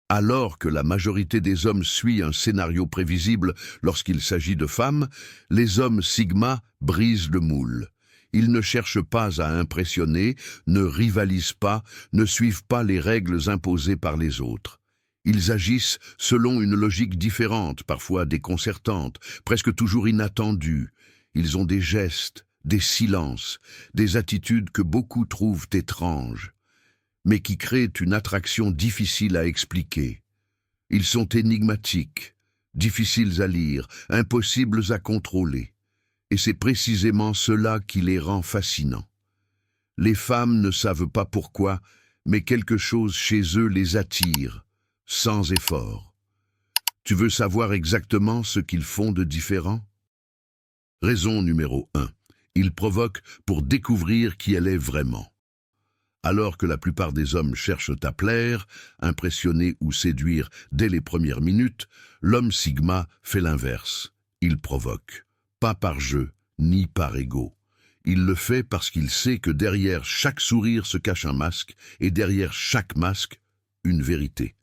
Alors que la majorité des hommes suit un scénario prévisible lorsqu'il s'agit de femmes, les hommes sigma brisent le moule. Ils ne cherchent pas à impressionner, ne rivalisent pas, ne suivent pas les règles imposées par les autres. Ils agissent selon une logique différente, parfois déconcertante, presque toujours inattendue. Ils ont des gestes, des silences, des attitudes que beaucoup trouvent étranges, mais qui créent une attraction difficile à expliquer. Ils sont énigmatiques, difficiles à lire, impossibles à contrôler. Et c'est précisément cela qui les rend fascinants. Les femmes ne savent pas pourquoi, mais quelque chose chez eux les attire, sans effort. Tu veux savoir exactement ce qu'ils font de différent? Raison numéro 1. Ils provoquent pour découvrir qui elle est vraiment. Alors que la plupart des hommes cherchent à plaire, impressionner ou séduire dès les premières minutes, l'homme sigma fait l'inverse. Il provoque. Pas par jeu, ni par ego. Il le fait parce qu'il sait que derrière chaque sourire se cache un masque, et derrière chaque masque, une vérité.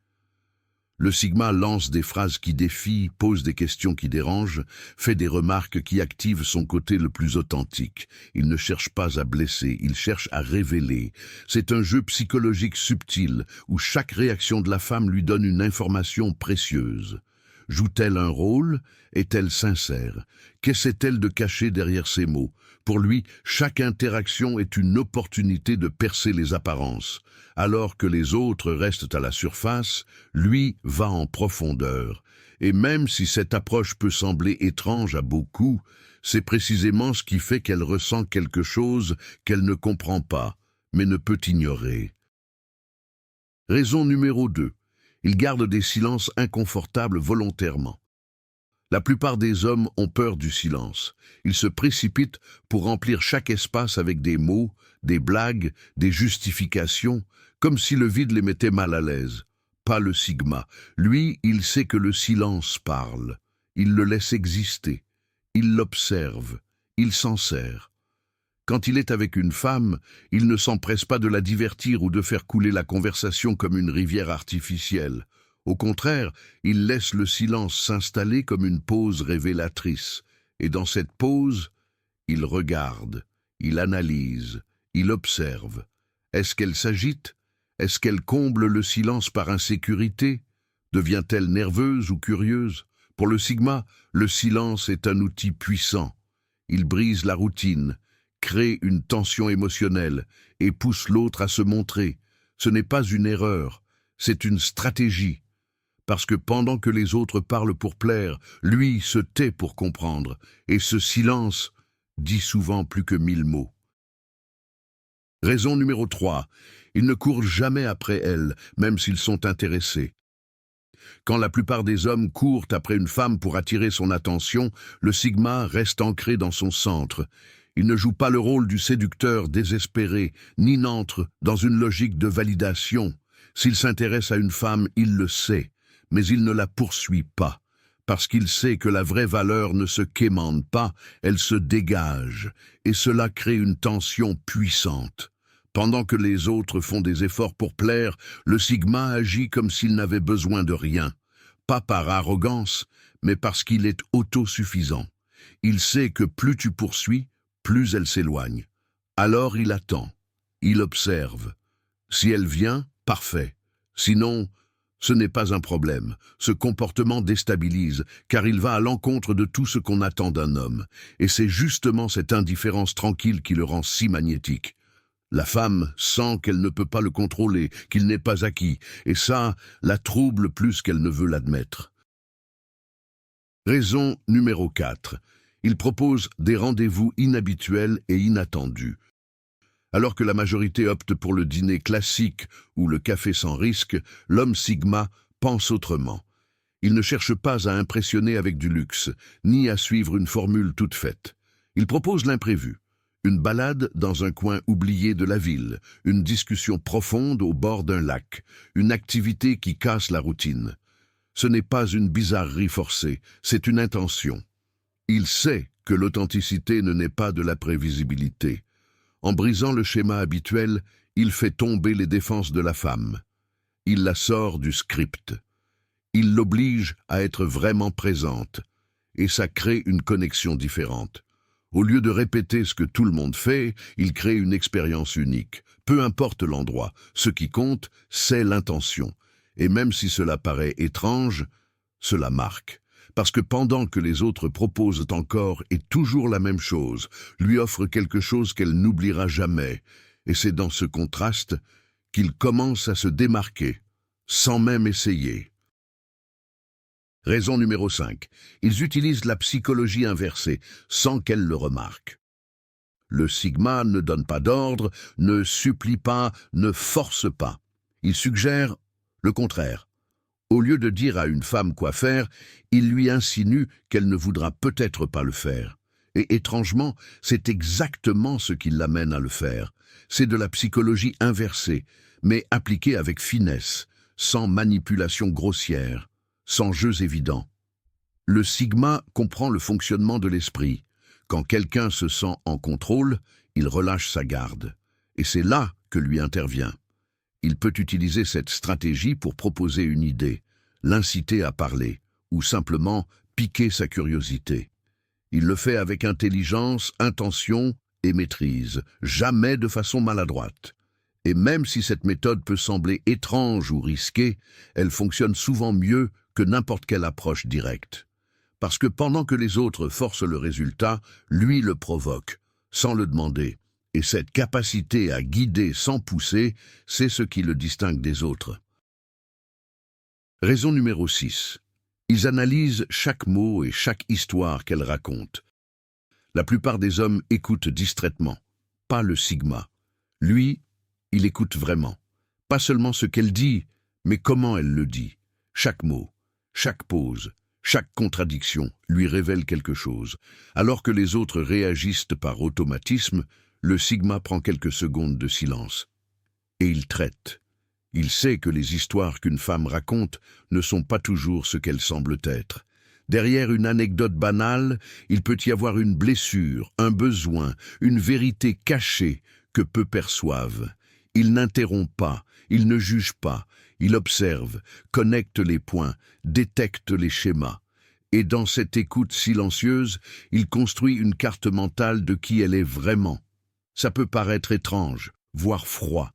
Le sigma lance des phrases qui défient, pose des questions qui dérangent, fait des remarques qui activent son côté le plus authentique. Il ne cherche pas à blesser, il cherche à révéler. C'est un jeu psychologique subtil, où chaque réaction de la femme lui donne une information précieuse. Joue-t-elle un rôle? Est-elle sincère? Qu'essaie-t-elle de cacher derrière ses mots? Pour lui, chaque interaction est une opportunité de percer les apparences. Alors que les autres restent à la surface, lui va en profondeur. Et même si cette approche peut sembler étrange à beaucoup, c'est précisément ce qui fait qu'elle ressent quelque chose qu'elle ne comprend pas, mais ne peut ignorer. Raison numéro 2. Ils gardent des silences inconfortables volontairement. La plupart des hommes ont peur du silence. Ils se précipitent pour remplir chaque espace avec des mots, des blagues, des justifications, comme si le vide les mettait mal à l'aise. Pas le sigma. Lui, il sait que le silence parle. Il le laisse exister. Il l'observe. Il s'en sert. Quand il est avec une femme, il ne s'empresse pas de la divertir ou de faire couler la conversation comme une rivière artificielle. Au contraire, il laisse le silence s'installer comme une pause révélatrice. Et dans cette pause, il regarde, il analyse, il observe. Est-ce qu'elle s'agite? Est-ce qu'elle comble le silence par insécurité? Devient-elle nerveuse ou curieuse? Pour le sigma, le silence est un outil puissant. Il brise la routine, crée une tension émotionnelle et pousse l'autre à se montrer. Ce n'est pas une erreur, c'est une stratégie. Parce que pendant que les autres parlent pour plaire, lui se tait pour comprendre, et ce silence dit souvent plus que 1000 mots. Raison numéro 3. Ils ne courent jamais après elle, même s'ils sont intéressés. Quand la plupart des hommes courent après une femme pour attirer son attention, le sigma reste ancré dans son centre. Il ne joue pas le rôle du séducteur désespéré, ni n'entre dans une logique de validation. S'il s'intéresse à une femme, il le sait, mais il ne la poursuit pas, parce qu'il sait que la vraie valeur ne se quémande pas, elle se dégage, et cela crée une tension puissante. Pendant que les autres font des efforts pour plaire, le sigma agit comme s'il n'avait besoin de rien, pas par arrogance, mais parce qu'il est autosuffisant. Il sait que plus tu poursuis, plus elle s'éloigne. Alors il attend, il observe. Si elle vient, parfait. Sinon, ce n'est pas un problème. Ce comportement déstabilise, car il va à l'encontre de tout ce qu'on attend d'un homme. Et c'est justement cette indifférence tranquille qui le rend si magnétique. La femme sent qu'elle ne peut pas le contrôler, qu'il n'est pas acquis, et ça la trouble plus qu'elle ne veut l'admettre. Raison numéro 4. Il propose des rendez-vous inhabituels et inattendus. Alors que la majorité opte pour le dîner classique ou le café sans risque, l'homme sigma pense autrement. Il ne cherche pas à impressionner avec du luxe, ni à suivre une formule toute faite. Il propose l'imprévu. Une balade dans un coin oublié de la ville, une discussion profonde au bord d'un lac, une activité qui casse la routine. Ce n'est pas une bizarrerie forcée, c'est une intention. Il sait que l'authenticité ne naît pas de la prévisibilité. En brisant le schéma habituel, il fait tomber les défenses de la femme. il la sort du script. Il l'oblige à être vraiment présente, et ça crée une connexion différente. Au lieu de répéter ce que tout le monde fait, il crée une expérience unique. Peu importe l'endroit, ce qui compte, c'est l'intention. Et même si cela paraît étrange, cela marque. Parce que pendant que les autres proposent encore et toujours la même chose, lui offrent quelque chose qu'elle n'oubliera jamais. Et c'est dans ce contraste qu'il commence à se démarquer, sans même essayer. Raison numéro 5. Ils utilisent la psychologie inversée, sans qu'elle le remarque. Le sigma ne donne pas d'ordre, ne supplie pas, ne force pas. Il suggère le contraire. Au lieu de dire à une femme quoi faire, il lui insinue qu'elle ne voudra peut-être pas le faire. Et étrangement, c'est exactement ce qui l'amène à le faire. C'est de la psychologie inversée, mais appliquée avec finesse, sans manipulation grossière, sans jeux évidents. Le sigma comprend le fonctionnement de l'esprit. Quand quelqu'un se sent en contrôle, il relâche sa garde. Et c'est là que lui intervient. Il peut utiliser cette stratégie pour proposer une idée, l'inciter à parler, ou simplement piquer sa curiosité. Il le fait avec intelligence, intention et maîtrise, jamais de façon maladroite. Et même si cette méthode peut sembler étrange ou risquée, elle fonctionne souvent mieux que n'importe quelle approche directe. Parce que pendant que les autres forcent le résultat, lui le provoque, sans le demander. Et cette capacité à guider sans pousser, c'est ce qui le distingue des autres. Raison numéro 6. Ils analysent chaque mot et chaque histoire qu'elle raconte. La plupart des hommes écoutent distraitement, pas le sigma. Lui, il écoute vraiment. Pas seulement ce qu'elle dit, mais comment elle le dit. Chaque mot, chaque pause, chaque contradiction lui révèle quelque chose. Alors que les autres réagissent par automatisme, le sigma prend quelques secondes de silence. Et il traite. Il sait que les histoires qu'une femme raconte ne sont pas toujours ce qu'elles semblent être. Derrière une anecdote banale, il peut y avoir une blessure, un besoin, une vérité cachée que peu perçoivent. Il n'interrompt pas, il ne juge pas, il observe, connecte les points, détecte les schémas. Et dans cette écoute silencieuse, il construit une carte mentale de qui elle est vraiment. Ça peut paraître étrange, voire froid,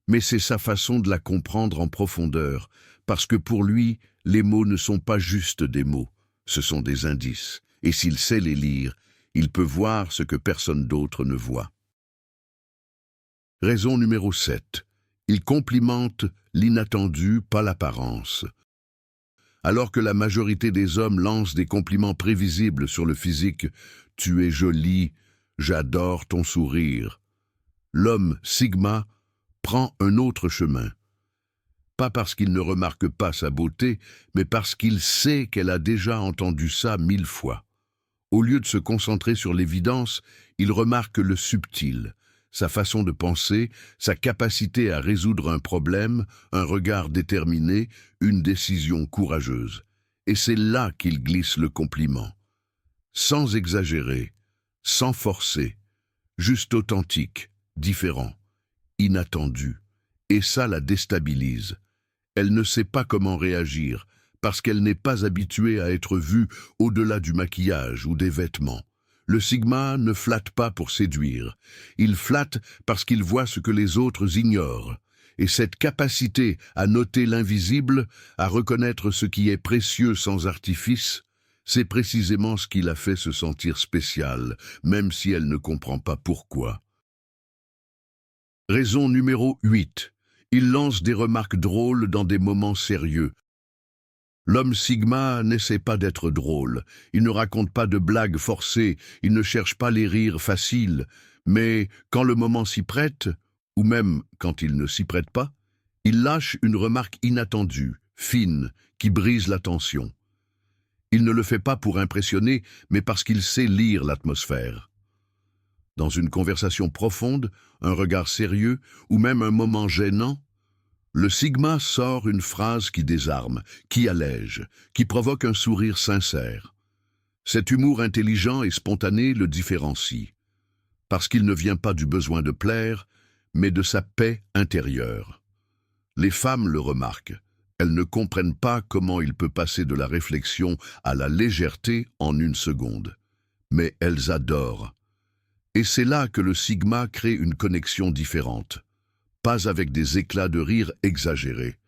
mais c'est sa façon de la comprendre en profondeur, parce que pour lui, les mots ne sont pas juste des mots, ce sont des indices. Et s'il sait les lire, il peut voir ce que personne d'autre ne voit. Raison numéro 7. Il complimente l'inattendu, pas l'apparence. Alors que la majorité des hommes lancent des compliments prévisibles sur le physique, « tu es jolie »,« j'adore ton sourire », l'homme sigma prend un autre chemin. Pas parce qu'il ne remarque pas sa beauté, mais parce qu'il sait qu'elle a déjà entendu ça 1000 fois. Au lieu de se concentrer sur l'évidence, il remarque le subtil, sa façon de penser, sa capacité à résoudre un problème, un regard déterminé, une décision courageuse. Et c'est là qu'il glisse le compliment. Sans exagérer, sans forcer, juste authentique, différent, inattendu. Et ça la déstabilise. Elle ne sait pas comment réagir, parce qu'elle n'est pas habituée à être vue au-delà du maquillage ou des vêtements. Le sigma ne flatte pas pour séduire. Il flatte parce qu'il voit ce que les autres ignorent. Et cette capacité à noter l'invisible, à reconnaître ce qui est précieux sans artifice, c'est précisément ce qui la fait se sentir spéciale, même si elle ne comprend pas pourquoi. Raison numéro 8. Il lance des remarques drôles dans des moments sérieux. L'homme sigma n'essaie pas d'être drôle, il ne raconte pas de blagues forcées, il ne cherche pas les rires faciles, mais quand le moment s'y prête, ou même quand il ne s'y prête pas, il lâche une remarque inattendue, fine, qui brise la tension. Il ne le fait pas pour impressionner, mais parce qu'il sait lire l'atmosphère. Dans une conversation profonde, un regard sérieux, ou même un moment gênant, le sigma sort une phrase qui désarme, qui allège, qui provoque un sourire sincère. Cet humour intelligent et spontané le différencie, parce qu'il ne vient pas du besoin de plaire, mais de sa paix intérieure. Les femmes le remarquent. Elles ne comprennent pas comment il peut passer de la réflexion à la légèreté en une seconde. Mais elles adorent. Et c'est là que le sigma crée une connexion différente. Pas avec des éclats de rire exagérés,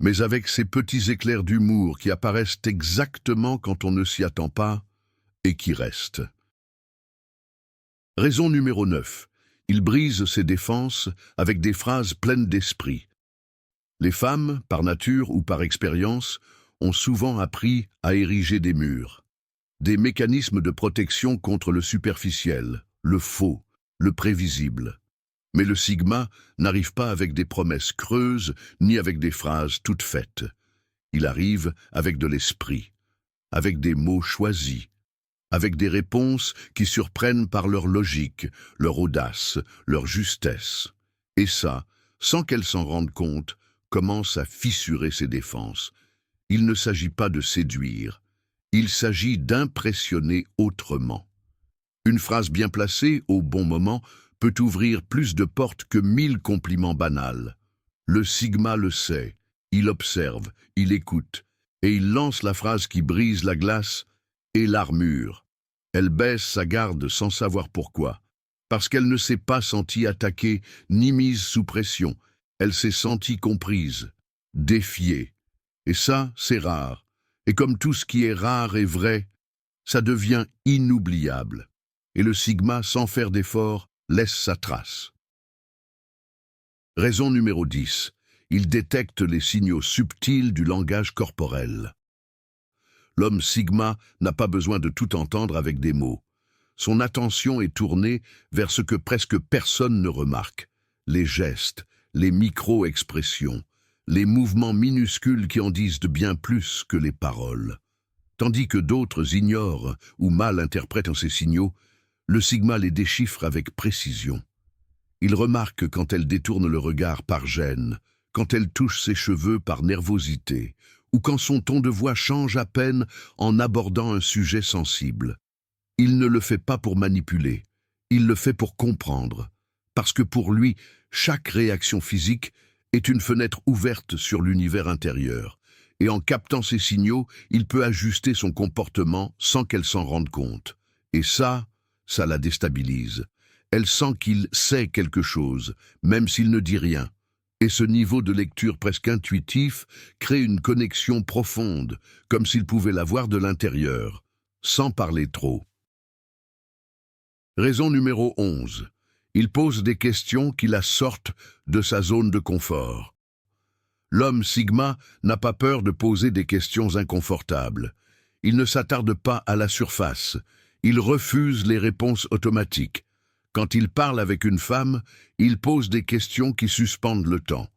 mais avec ces petits éclairs d'humour qui apparaissent exactement quand on ne s'y attend pas et qui restent. Raison numéro 9. Il brise ses défenses avec des phrases pleines d'esprit. Les femmes, par nature ou par expérience, ont souvent appris à ériger des murs. Des mécanismes de protection contre le superficiel, le faux, le prévisible. Mais le sigma n'arrive pas avec des promesses creuses ni avec des phrases toutes faites. Il arrive avec de l'esprit, avec des mots choisis, avec des réponses qui surprennent par leur logique, leur audace, leur justesse. Et ça, sans qu'elle s'en rende compte, commence à fissurer ses défenses. Il ne s'agit pas de séduire, il s'agit d'impressionner autrement. Une phrase bien placée, au bon moment, peut ouvrir plus de portes que 1000 compliments banals. Le sigma le sait, il observe, il écoute, et il lance la phrase qui brise la glace et l'armure. Elle baisse sa garde sans savoir pourquoi, parce qu'elle ne s'est pas sentie attaquée ni mise sous pression. Elle s'est sentie comprise, défiée. Et ça, c'est rare. Et comme tout ce qui est rare et vrai, ça devient inoubliable. Et le sigma, sans faire d'effort, laisse sa trace. Raison numéro 10. Il détecte les signaux subtils du langage corporel. L'homme sigma n'a pas besoin de tout entendre avec des mots. Son attention est tournée vers ce que presque personne ne remarque. Les gestes, les micro-expressions, les mouvements minuscules qui en disent de bien plus que les paroles. Tandis que d'autres ignorent ou mal interprètent ces signaux, le sigma les déchiffre avec précision. Il remarque quand elle détourne le regard par gêne, quand elle touche ses cheveux par nervosité, ou quand son ton de voix change à peine en abordant un sujet sensible. Il ne le fait pas pour manipuler, il le fait pour comprendre, parce que pour lui, chaque réaction physique est une fenêtre ouverte sur l'univers intérieur, et en captant ces signaux, il peut ajuster son comportement sans qu'elle s'en rende compte. Et ça la déstabilise. Elle sent qu'il sait quelque chose, même s'il ne dit rien. Et ce niveau de lecture presque intuitif crée une connexion profonde, comme s'il pouvait la voir de l'intérieur, sans parler trop. Raison numéro 11. Il pose des questions qui la sortent de sa zone de confort. L'homme sigma n'a pas peur de poser des questions inconfortables. Il ne s'attarde pas à la surface. Il refuse les réponses automatiques. Quand il parle avec une femme, il pose des questions qui suspendent le temps.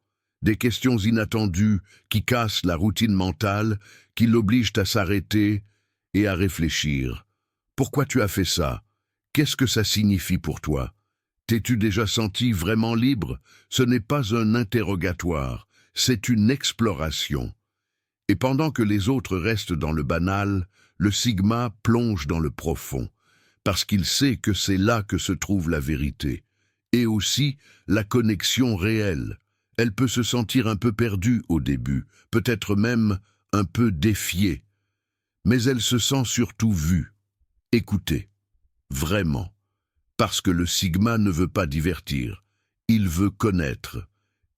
Des questions inattendues qui cassent la routine mentale, qui l'obligent à s'arrêter et à réfléchir. Pourquoi tu as fait ça? Qu'est-ce que ça signifie pour toi? T'es-tu déjà senti vraiment libre? Ce n'est pas un interrogatoire, c'est une exploration. Et pendant que les autres restent dans le banal, le sigma plonge dans le profond, parce qu'il sait que c'est là que se trouve la vérité, et aussi la connexion réelle. Elle peut se sentir un peu perdue au début, peut-être même un peu défiée, mais elle se sent surtout vue, écoutée, vraiment, parce que le sigma ne veut pas divertir, il veut connaître,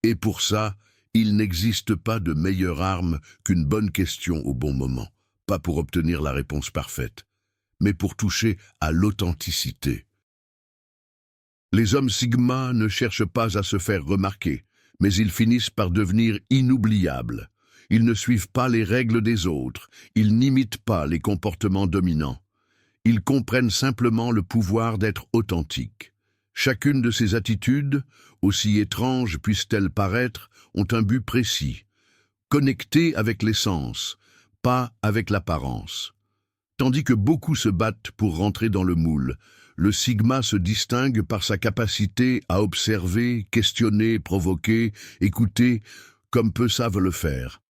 et pour ça, il n'existe pas de meilleure arme qu'une bonne question au bon moment, pas pour obtenir la réponse parfaite, mais pour toucher à l'authenticité. Les hommes sigma ne cherchent pas à se faire remarquer, mais ils finissent par devenir inoubliables. Ils ne suivent pas les règles des autres, ils n'imitent pas les comportements dominants. Ils comprennent simplement le pouvoir d'être authentiques. Chacune de ces attitudes, aussi étranges puissent-elles paraître, ont un but précis. Connecter avec l'essence, pas avec l'apparence. Tandis que beaucoup se battent pour rentrer dans le moule, le sigma se distingue par sa capacité à observer, questionner, provoquer, écouter, comme peu savent le faire.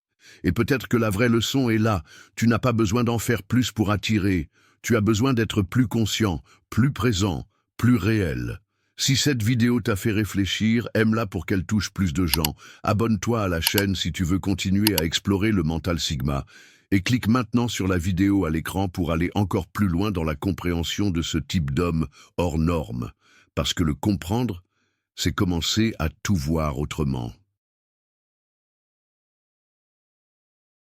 Et peut-être que la vraie leçon est là, tu n'as pas besoin d'en faire plus pour attirer, tu as besoin d'être plus conscient, plus présent, plus réel. Si cette vidéo t'a fait réfléchir, aime-la pour qu'elle touche plus de gens. Abonne-toi à la chaîne si tu veux continuer à explorer le mental Sigma. Et clique maintenant sur la vidéo à l'écran pour aller encore plus loin dans la compréhension de ce type d'homme hors norme. Parce que le comprendre, c'est commencer à tout voir autrement.